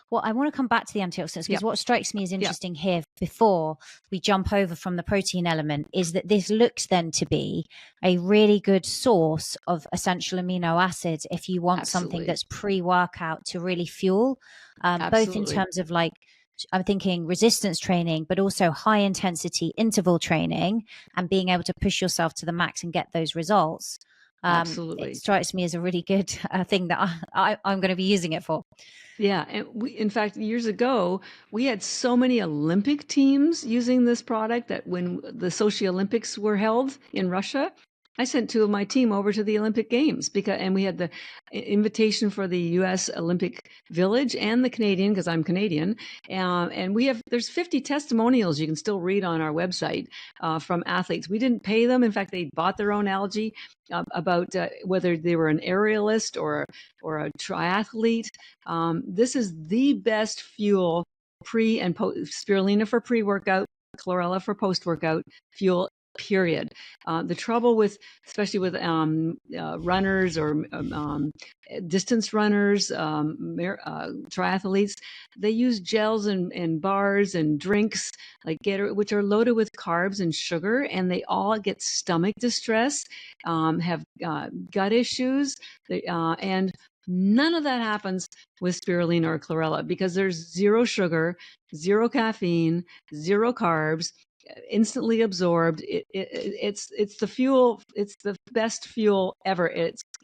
Well, I want to come back to the antioxidants, because Yeah. what strikes me as Yeah. interesting here, before we jump over from the protein element, is that this looks then to be a really good source of essential amino acids if you want something Absolutely. that's pre-workout to really fuel, both in Absolutely. terms of like, I'm thinking resistance training, but also high intensity interval training and being able to push yourself to the max and get those results. It Absolutely. strikes me as a really good thing that I'm going to be using it for. Yeah, and in fact, years ago, we had so many Olympic teams using this product that when the Sochi Olympics were held in Russia, I sent 2 of my team over to the Olympic Games, and we had the invitation for the U.S. Olympic Village and the Canadian, because I'm Canadian, and there's 50 testimonials you can still read on our website from athletes. We didn't pay them. In fact, they bought their own algae, about whether they were an aerialist or a triathlete. This is the best fuel, pre and post, spirulina for pre-workout, chlorella for post-workout fuel, period. The trouble with, especially with runners or distance runners, triathletes, they use gels and bars and drinks which are loaded with carbs and sugar, and they all get stomach distress, have gut issues, and none of that happens with spirulina or chlorella, because there's zero sugar, zero caffeine, zero carbs, instantly absorbed. It's the fuel. It's the best fuel ever.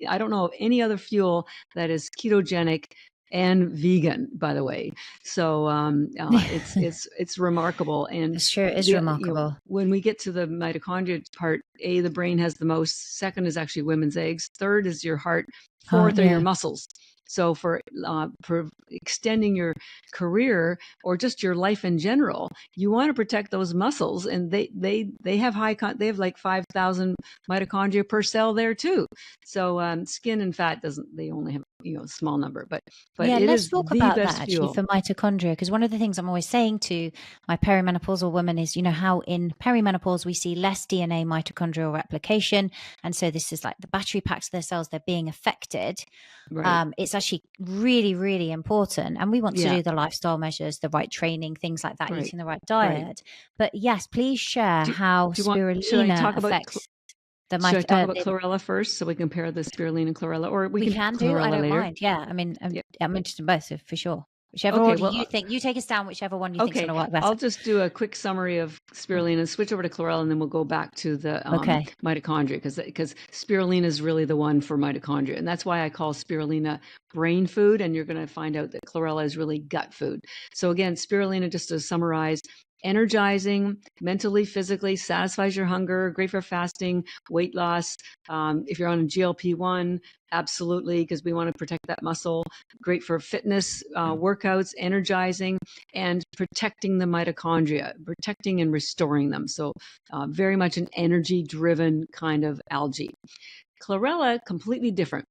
I don't know of any other fuel that is ketogenic and vegan, by the way. So it's remarkable. And Sure, it is remarkable. when we get to the mitochondria part, the brain has the most. Second is actually women's eggs. Third is your heart. Fourth are your muscles. So for extending your career or just your life in general, you want to protect those muscles, and they have they have like 5,000 mitochondria per cell there too. So skin and fat they only have a small number, but yeah, it let's is talk the about best that actually fuel for mitochondria, because one of the things I'm always saying to my perimenopausal women is, how in perimenopause we see less DNA mitochondrial replication, and so this is like the battery packs of their cells, they're being affected. Right. It's actually really, really important, and we want to Yeah. do the lifestyle measures, the right training, things like that, Right. eating the right diet. Right. But yes, please share how Should I spirulina talk about affects the should I talk about chlorella first, so we compare the spirulina and chlorella, or we can do. I chlorella don't later? mind. Yeah, I mean, I'm interested in both, for sure. Whichever Okay, order well, you think, you take us down whichever one you think is going to work better. I'll just do a quick summary of spirulina, switch over to chlorella, and then we'll go back to the mitochondria, because spirulina is really the one for mitochondria, and that's why I call spirulina brain food, and you're going to find out that chlorella is really gut food. So again, spirulina, just to summarize: energizing, mentally, physically, satisfies your hunger, great for fasting, weight loss. If you're on a GLP-1, absolutely, because we want to protect that muscle. Great for fitness, workouts, energizing, and protecting the mitochondria, protecting and restoring them. So very much an energy-driven kind of algae. Chlorella, completely different.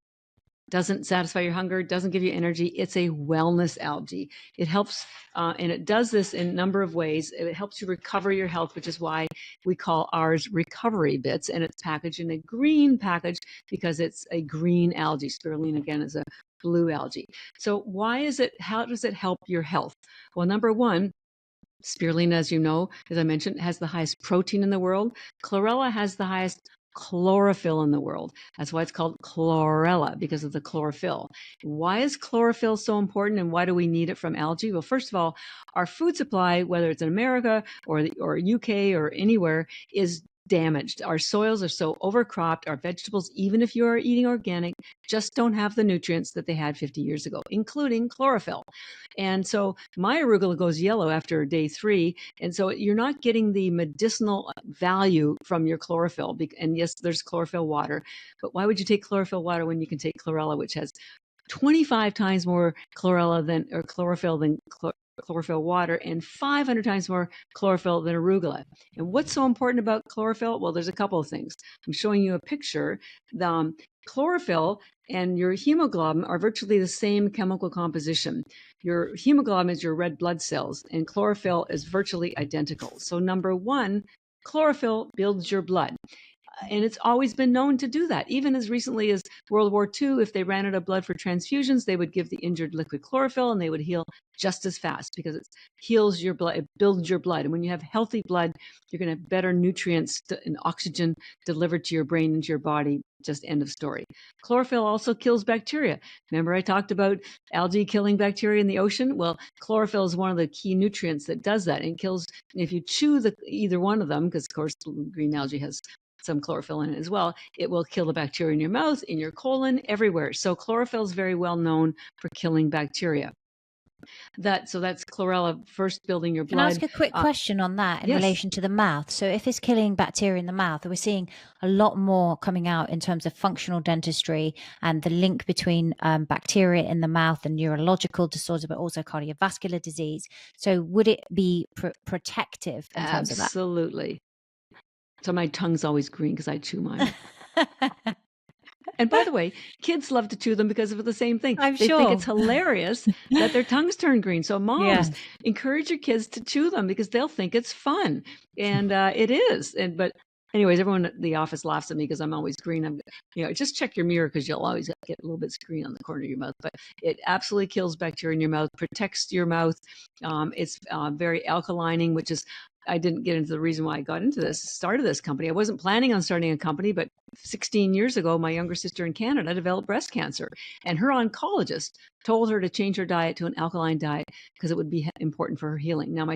Doesn't satisfy your hunger, doesn't give you energy. It's a wellness algae. It helps, and it does this in a number of ways. It helps you recover your health, which is why we call ours recovery bits, and it's packaged in a green package because it's a green algae. Spirulina, again, is a blue algae. So how does it help your health? Well, number one, spirulina, as you know, as I mentioned, has the highest protein in the world. Chlorella has the highest chlorophyll in the world. That's why it's called chlorella, because of the chlorophyll. Why is chlorophyll so important, and why do we need it from algae? Well, first of all, our food supply, whether it's in America or UK or anywhere, is damaged. Our soils are so overcropped. Our vegetables, even if you are eating organic, just don't have the nutrients that they had 50 years ago, including chlorophyll. And so my arugula goes yellow after day 3. And so you're not getting the medicinal value from your chlorophyll. And yes, there's chlorophyll water, but why would you take chlorophyll water when you can take chlorella, which has 25 times more chlorophyll than chlorophyll water, and 500 times more chlorophyll than arugula. And what's so important about chlorophyll? Well, there's a couple of things. I'm showing you a picture. The chlorophyll and your hemoglobin are virtually the same chemical composition. Your hemoglobin is your red blood cells, and chlorophyll is virtually identical. So number one, chlorophyll builds your blood. And it's always been known to do that. Even as recently as World War II, if they ran out of blood for transfusions, they would give the injured liquid chlorophyll and they would heal just as fast because it heals your blood, it builds your blood. And when you have healthy blood, you're going to have better nutrients and oxygen delivered to your brain and to your body. Just end of story. Chlorophyll also kills bacteria. Remember I talked about algae killing bacteria in the ocean? Well, chlorophyll is one of the key nutrients that does that and kills, if you chew either one of them, because of course green algae has some chlorophyll in it as well, it will kill the bacteria in your mouth, in your colon, everywhere. So chlorophyll is very well known for killing bacteria. So that's chlorella, first building your blood. Can I ask a quick question on that in relation to the mouth? So if it's killing bacteria in the mouth, we're seeing a lot more coming out in terms of functional dentistry and the link between bacteria in the mouth and neurological disorders, but also cardiovascular disease. So would it be protective in terms of that? Absolutely. So my tongue's always green because I chew mine. And by the way, kids love to chew them because of the same thing. They think it's hilarious that their tongues turn green. So moms, encourage your kids to chew them because they'll think it's fun. And it is. But anyways, everyone at the office laughs at me because I'm always green. Just check your mirror because you'll always get a little bit of green on the corner of your mouth. But it absolutely kills bacteria in your mouth, protects your mouth. It's very alkalining, which is, I didn't get into the reason why I started this company. I wasn't planning on starting a company, but 16 years ago, my younger sister in Canada developed breast cancer, and her oncologist told her to change her diet to an alkaline diet because it would be important for her healing. Now,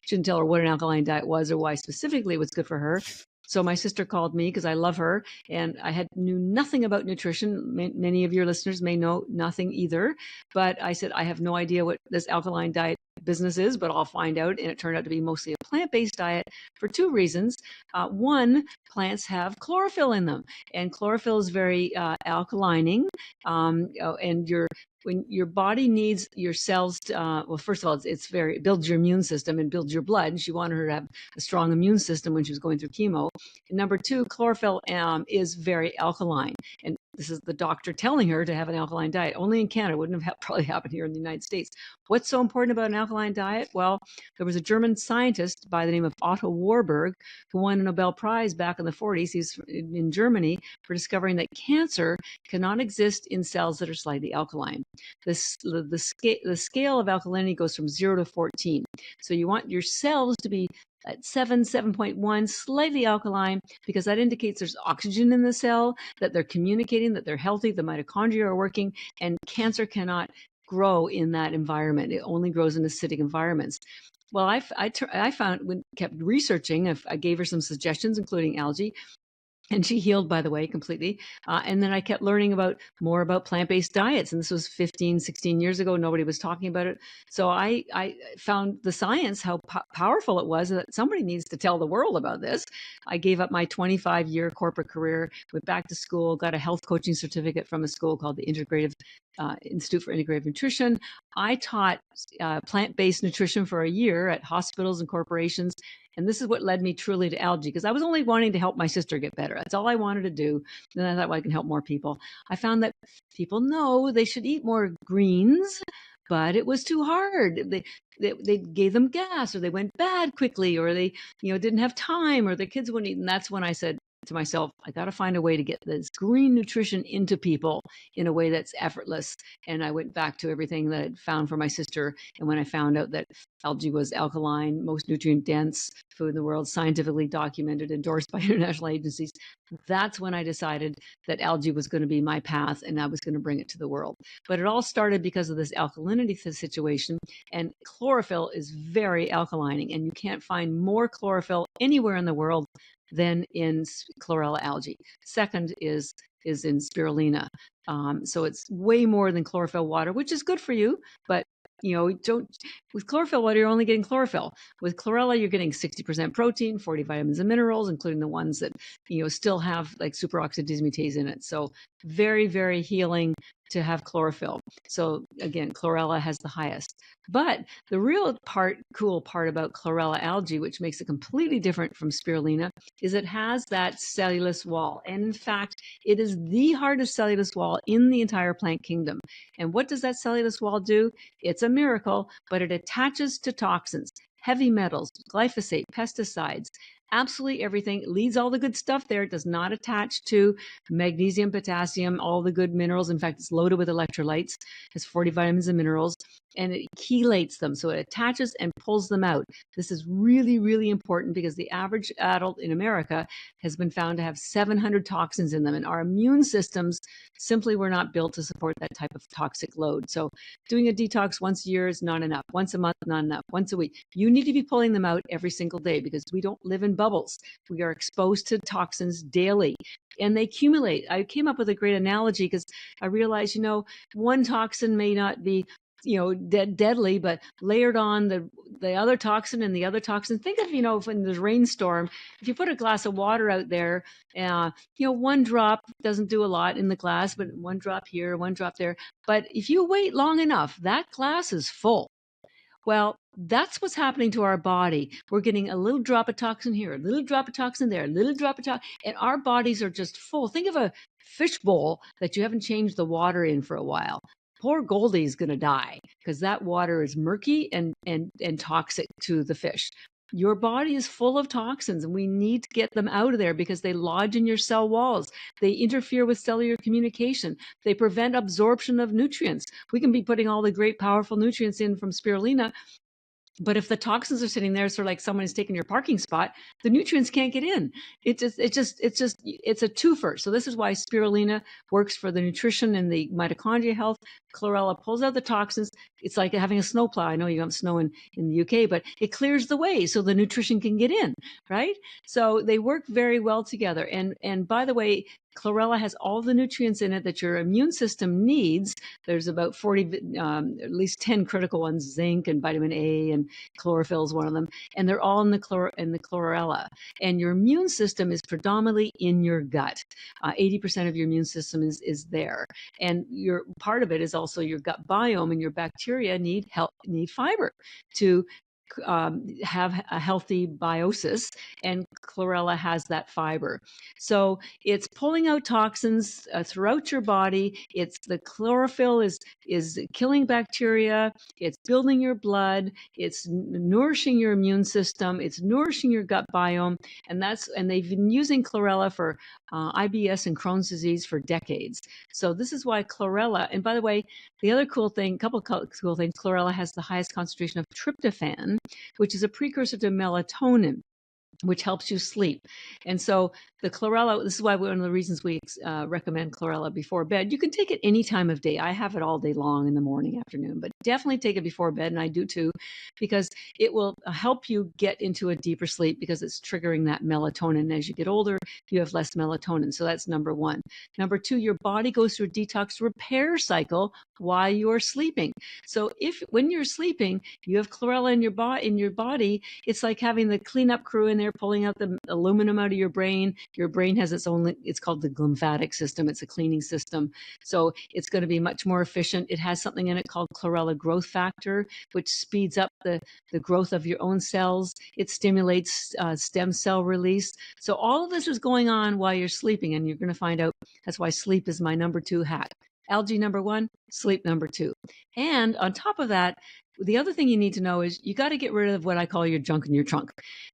shouldn't tell her what an alkaline diet was or why specifically it was good for her. So my sister called me because I love her, and I knew nothing about nutrition. Many of your listeners may know nothing either, but I said, I have no idea what this alkaline diet business is, but I'll find out. And it turned out to be mostly a plant-based diet for two reasons. One, plants have chlorophyll in them, and chlorophyll is very alkalining, and when your body needs your cells to, well, first of all, it builds your immune system and builds your blood. And she wanted her to have a strong immune system when she was going through chemo. And number two, chlorophyll is very alkaline. And this is the doctor telling her to have an alkaline diet. Only in Canada, wouldn't have probably happened here in the United States. What's so important about an alkaline diet? Well, there was a German scientist by the name of Otto Warburg who won a Nobel Prize back in the 40s. He's in Germany for discovering that cancer cannot exist in cells that are slightly alkaline. The scale of alkalinity goes from 0 to 14. So you want your cells to be at 7.1, slightly alkaline, because that indicates there's oxygen in the cell, that they're communicating, that they're healthy, the mitochondria are working, and cancer cannot grow in that environment. It only grows in acidic environments. Well, I found, when kept researching, I gave her some suggestions, including algae, and she healed, by the way, completely. And then I kept learning more about plant-based diets. And this was 15, 16 years ago. Nobody was talking about it. So I found the science, how powerful it was, that somebody needs to tell the world about this. I gave up my 25-year corporate career, went back to school, got a health coaching certificate from a school called the Institute for Integrative Nutrition. I taught plant-based nutrition for a year at hospitals and corporations. And this is what led me truly to algae, because I was only wanting to help my sister get better. That's all I wanted to do. And I thought, well, I can help more people. I found that people know they should eat more greens, but it was too hard. They gave them gas, or they went bad quickly, or they didn't have time, or their kids wouldn't eat. And that's when I said to myself, I got to find a way to get this green nutrition into people in a way that's effortless. And I went back to everything that I'd found for my sister. And when I found out that algae was alkaline, most nutrient dense food in the world, scientifically documented, endorsed by international agencies, that's when I decided that algae was going to be my path and I was going to bring it to the world. But it all started because of this alkalinity situation, and chlorophyll is very alkalining, and you can't find more chlorophyll anywhere in the world than in chlorella algae. Second is in spirulina. So it's way more than chlorophyll water, which is good for you, but with chlorophyll water, you're only getting chlorophyll. With chlorella, you're getting 60% protein, 40 vitamins and minerals, including the ones that, still have like superoxide dismutase in it. So very, very healing to have chlorophyll. So again, chlorella has the highest. But the real cool part about chlorella algae, which makes it completely different from spirulina, is it has that cellulose wall. And in fact, it is the hardest cellulose wall in the entire plant kingdom. And what does that cellulose wall do? It's a miracle, but it attaches to toxins, heavy metals, glyphosate, pesticides, absolutely everything. It leads all the good stuff there. It does not attach to magnesium, potassium, all the good minerals. In fact, it's loaded with electrolytes, has 40 vitamins and minerals, and it chelates them. So it attaches and pulls them out. This is really, really important because the average adult in America has been found to have 700 toxins in them. And our immune systems simply were not built to support that type of toxic load. So doing a detox once a year is not enough. Once a month, not enough. Once a week. You need to be pulling them out every single day because we don't live in bubbles. We are exposed to toxins daily and they accumulate. I came up with a great analogy because I realized, one toxin may not be deadly, but layered on the other toxin and the other toxin. Think of, when there's rainstorm, if you put a glass of water out there, one drop doesn't do a lot in the glass, but one drop here, one drop there. But if you wait long enough, that glass is full. Well, that's what's happening to our body. We're getting a little drop of toxin here, a little drop of toxin there, a little drop of toxin, and our bodies are just full. Think of a fish bowl that you haven't changed the water in for a while. Poor Goldie's going to die because that water is murky and toxic to the fish. Your body is full of toxins and we need to get them out of there because they lodge in your cell walls. They interfere with cellular communication. They prevent absorption of nutrients. We can be putting all the great powerful nutrients in from spirulina, but if the toxins are sitting there, sort of like someone is taking your parking spot, the nutrients can't get in. It's a twofer. So this is why spirulina works for the nutrition and the mitochondria health. Chlorella pulls out the toxins. It's like having a snowplow. I know you have snow in the UK, but it clears the way so the nutrition can get in, right? So they work very well together. And by the way, Chlorella has all the nutrients in it that your immune system needs. There's about 40, at least 10 critical ones, zinc and vitamin A and chlorophyll is one of them. And they're all in the Chlorella. And your immune system is predominantly in your gut. 80% of your immune system is there. And part of it is also your gut biome, and your bacteria need fiber to have a healthy biosis, and Chlorella has that fiber. So it's pulling out toxins throughout your body. The chlorophyll is killing bacteria. It's building your blood. It's nourishing your immune system. It's nourishing your gut biome. And they've been using Chlorella for IBS and Crohn's disease for decades. So this is why Chlorella, and by the way, the other cool thing, Chlorella has the highest concentration of tryptophan, which is a precursor to melatonin, which helps you sleep. And so the Chlorella, this is why one of the reasons we recommend Chlorella before bed. You can take it any time of day. I have it all day long in the morning, afternoon, but definitely take it before bed, and I do too, because it will help you get into a deeper sleep because it's triggering that melatonin. As you get older, you have less melatonin. So that's number one. Number two, your body goes through a detox repair cycle while you're sleeping. So when you're sleeping, you have Chlorella in your body, it's like having the cleanup crew in there pulling out the aluminum out of your brain. Your brain has its own, it's called the glymphatic system. It's a cleaning system. So it's going to be much more efficient. It has something in it called Chlorella growth factor, which speeds up the growth of your own cells. It stimulates stem cell release. So all of this is going on while you're sleeping, and you're going to find out that's why sleep is my number 2 hack. Algae number 1, sleep number 2. And on top of that, the other thing you need to know is you got to get rid of what I call your junk in your trunk.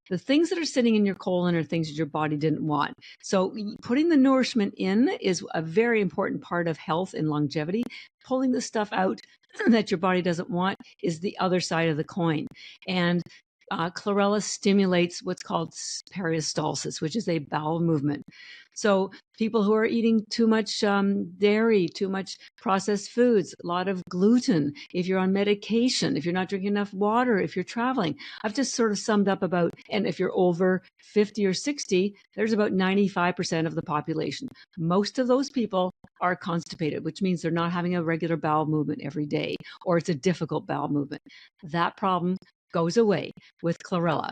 The things that are sitting in your colon are things that your body didn't want. So putting the nourishment in is a very important part of health and longevity. Pulling the stuff out that your body doesn't want is the other side of the coin. And Chlorella stimulates what's called peristalsis, which is a bowel movement. So people who are eating too much dairy, too much processed foods, a lot of gluten, if you're on medication, if you're not drinking enough water, if you're traveling, I've just sort of summed up and if you're over 50 or 60, there's about 95% of the population. Most of those people are constipated, which means they're not having a regular bowel movement every day, or it's a difficult bowel movement. That problem goes away with Chlorella.